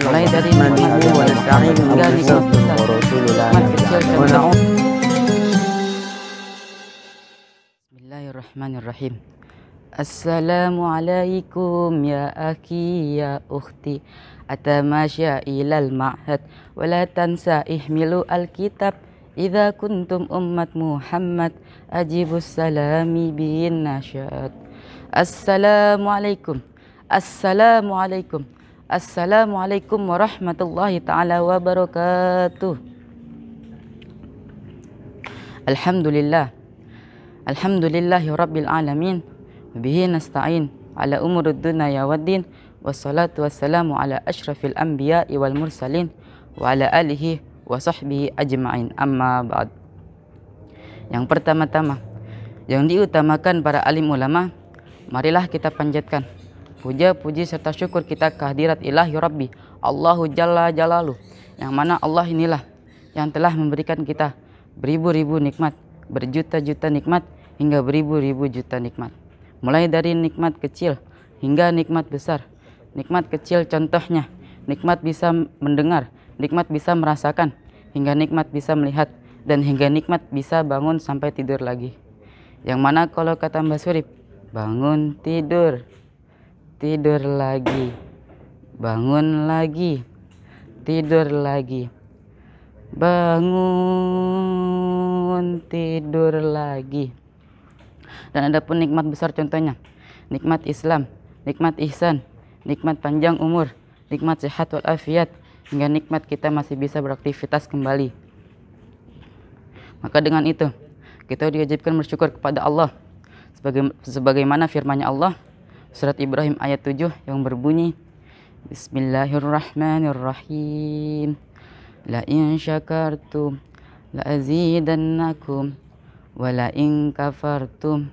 mulai dari nikmat hingga nikmat besar, nikmat kecil contoh. Bismillahirrahmanirrahim. Assalamualaikum ya akhi ya ukhti, atamasya ilal ma'had wala tansa ihmilu alkitab idza kuntum ummat Muhammad ajibus salami bin nasyad. Assalamualaikum, assalamualaikum, assalamualaikum warahmatullahi ta'ala wabarakatuh. Alhamdulillah, alhamdulillahi rabbil alamin, bihi nasta'in ala umurud dunya waddin, wassalatu wassalamu ala asyrafil anbiya'i wal mursalin wa ala alihi wa sahbihi ajma'in, amma ba'd. Yang pertama-tama yang diutamakan para alim ulama, marilah kita panjatkan puja puji serta syukur kita kehadirat ilahi rabbi Allahu jalla jalaluh, yang mana Allah inilah yang telah memberikan kita beribu-ribu nikmat, berjuta-juta nikmat, hingga beribu-ribu juta nikmat. Mulai dari nikmat kecil hingga nikmat besar. Nikmat kecil contohnya, nikmat bisa mendengar, nikmat bisa merasakan, hingga nikmat bisa melihat, dan hingga nikmat bisa bangun sampai tidur lagi. Yang mana kalau kata Mbak Surip, bangun tidur, tidur lagi, bangun lagi, tidur lagi, bangun tidur lagi. Dan ada pun nikmat besar contohnya, nikmat Islam, nikmat ihsan, nikmat panjang umur, nikmat sehat walafiat, hingga nikmat kita masih bisa beraktivitas kembali. Maka dengan itu kita diwajibkan bersyukur kepada Allah sebagaimana firman-Nya Allah surat Ibrahim ayat 7 yang berbunyi, Bismillahirrahmanirrahim, la in syakartum la azidannakum wa la in kafartum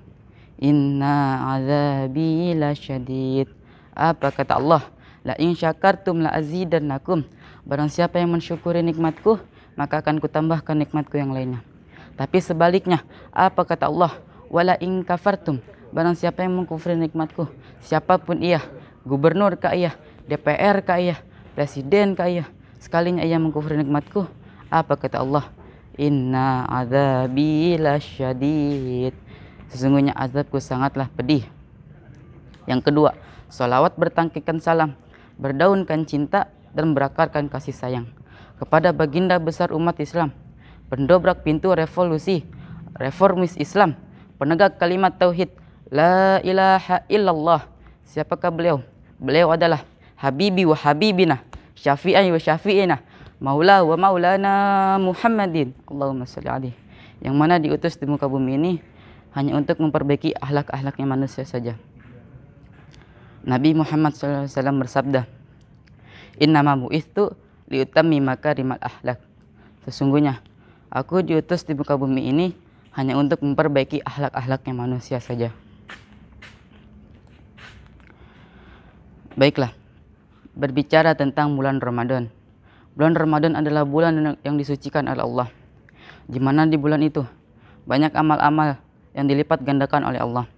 inna azabi lasyadid. Apa kata Allah? La in syakartum la azidannakum. Barang siapa yang mensyukuri nikmatku, maka akan kutambahkan nikmatku yang lainnya. Tapi sebaliknya, apa kata Allah? Wala in kafartum. Barang siapa yang mengkufri nikmatku, siapapun ia, gubernur kah ia, DPR kah ia, presiden kah ia, sekalinya ia mengkufri nikmatku, apa kata Allah? Inna azabi lasyadid. Sesungguhnya azabku sangatlah pedih. Yang kedua, sholawat bertangkikan salam, berdaunkan cinta, dan berakarkan kasih sayang kepada baginda besar umat Islam, pendobrak pintu revolusi, reformis Islam, penegak kalimat tauhid, la ilaha illallah. Siapakah beliau? Beliau adalah Habibi wa Habibina, Syafi'i wa Syafi'ina, Maula wa Maulana Muhammadin, Allahumma sholli alaihi, yang mana diutus di muka bumi ini hanya untuk memperbaiki akhlak-akhlaknya manusia saja. Nabi Muhammad SAW bersabda, Innama bu'ithu liutammima makarimal akhlak. Sesungguhnya aku diutus di muka bumi ini hanya untuk memperbaiki akhlak-akhlaknya manusia saja. Baiklah, berbicara tentang bulan Ramadan. Bulan Ramadan adalah bulan yang disucikan oleh Allah, di mana di bulan itu banyak amal-amal yang dilipat gandakan oleh Allah.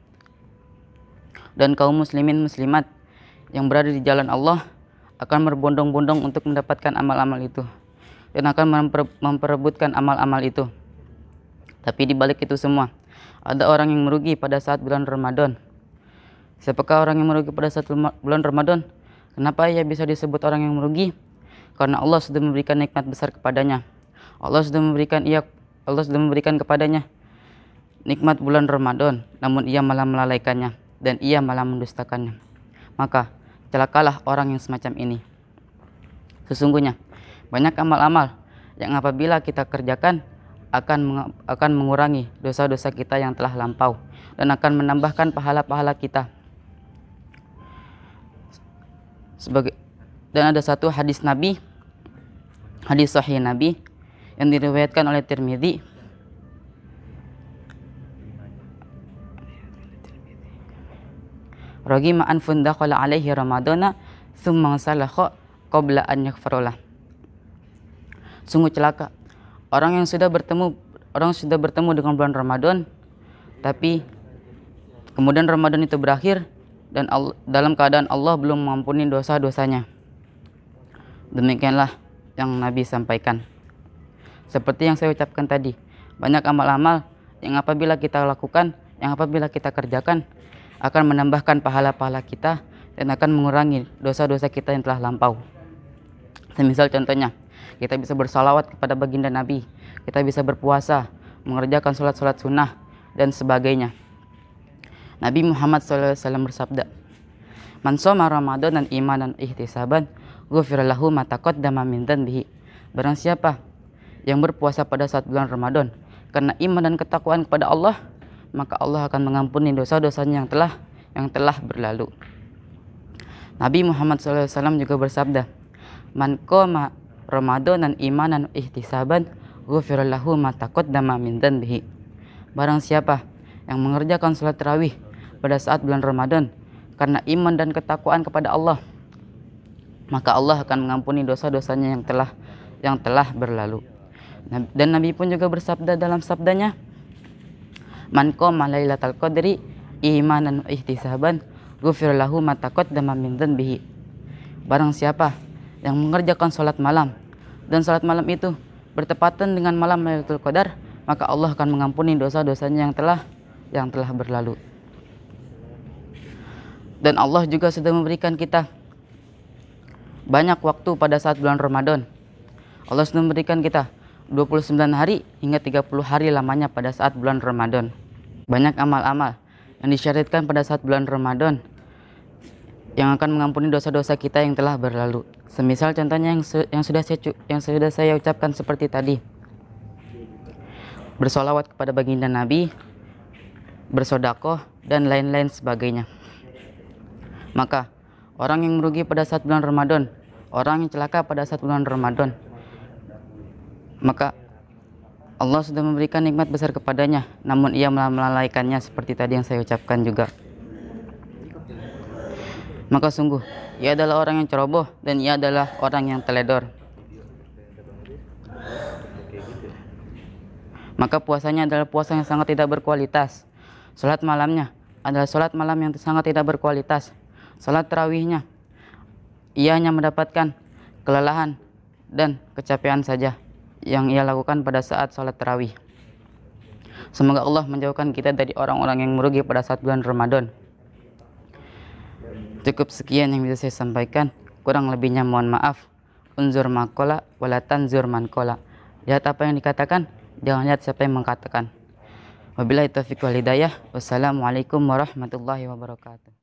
Dan kaum muslimin muslimat yang berada di jalan Allah akan berbondong-bondong untuk mendapatkan amal-amal itu, dan akan memperebutkan amal-amal itu. Tapi di balik itu semua, ada orang yang merugi pada saat bulan Ramadan. Siapakah orang yang merugi pada saat bulan Ramadan? Kenapa ia bisa disebut orang yang merugi? Karena Allah sudah memberikan nikmat besar kepadanya. Allah sudah memberikan kepadanya nikmat bulan Ramadan, namun ia malah melalaikannya dan ia malah mendustakannya. Maka celakalah orang yang semacam ini. Sesungguhnya banyak amal-amal yang apabila kita kerjakan akan mengurangi dosa-dosa kita yang telah lampau dan akan menambahkan pahala-pahala kita. Dan ada satu hadis Nabi, hadis sahih Nabi yang diriwayatkan oleh Tirmidzi, Ragima anfun dakhala alaihi ramadana thumma salakha qabla an yaghfirullah. Sungguh celaka orang yang sudah bertemu dengan bulan Ramadan, tapi kemudian Ramadan itu berakhir dan dalam keadaan Allah belum mengampuni dosa-dosanya. Demikianlah yang Nabi sampaikan. Seperti yang saya ucapkan tadi, banyak amal-amal yang apabila kita lakukan, yang apabila kita kerjakan, akan menambahkan pahala-pahala kita dan akan mengurangi dosa-dosa kita yang telah lampau. Semisal contohnya, kita bisa bersalawat kepada baginda Nabi, kita bisa berpuasa, mengerjakan sholat-sholat sunnah, dan sebagainya. Nabi Muhammad SAW bersabda, "Man shoma Ramadan dan imanan ihtisaban, ghufira lahu ma taqaddama min dhanbihi." Barang siapa yang berpuasa pada saat bulan Ramadan karena iman dan ketakwaan kepada Allah, maka Allah akan mengampuni dosa-dosanya yang telah berlalu. Nabi Muhammad SAW juga bersabda, "Man qoma Ramadan dan imanan ihtisaban, ghufira lahu ma taqaddama min dhanbihi." Barang siapa yang mengerjakan salat tarawih pada saat bulan Ramadan karena iman dan ketakwaan kepada Allah, maka Allah akan mengampuni dosa-dosanya yang telah berlalu. Dan Nabi pun juga bersabda dalam sabdanya, "Man qoma lailatal qadri imanan ihtisaban, ghufira lahu ma taqaddama min dhanbihi." Barang siapa yang mengerjakan salat malam dan salat malam itu bertepatan dengan malam Lailatul Qadar, maka Allah akan mengampuni dosa-dosanya yang telah berlalu. Dan Allah juga sudah memberikan kita banyak waktu pada saat bulan Ramadan. Allah sudah memberikan kita 29 hari hingga 30 hari lamanya pada saat bulan Ramadan. Banyak amal-amal yang disyariatkan pada saat bulan Ramadan yang akan mengampuni dosa-dosa kita yang telah berlalu. Semisal contohnya yang sudah saya ucapkan seperti tadi. Bersolawat kepada baginda Nabi, bersodakoh, dan lain-lain sebagainya. Maka orang yang merugi pada saat bulan Ramadan, orang yang celaka pada saat bulan Ramadan, maka Allah sudah memberikan nikmat besar kepadanya, namun ia melalaikannya seperti tadi yang saya ucapkan juga. Maka sungguh ia adalah orang yang ceroboh dan ia adalah orang yang teledor. Maka puasanya adalah puasa yang sangat tidak berkualitas. Salat malamnya adalah salat malam yang sangat tidak berkualitas. Salat tarawihnya ia hanya mendapatkan kelelahan dan kecapean saja yang ia lakukan pada saat salat tarawih. Semoga Allah menjauhkan kita dari orang-orang yang merugi pada saat bulan Ramadan. Cukup sekian yang bisa saya sampaikan. Kurang lebihnya mohon maaf. Unzur makola walatan zur mankola. Lihat apa yang dikatakan, jangan lihat siapa yang mengatakan. Wabillahi taufiq wal hidayah. Wassalamualaikum warahmatullahi wabarakatuh.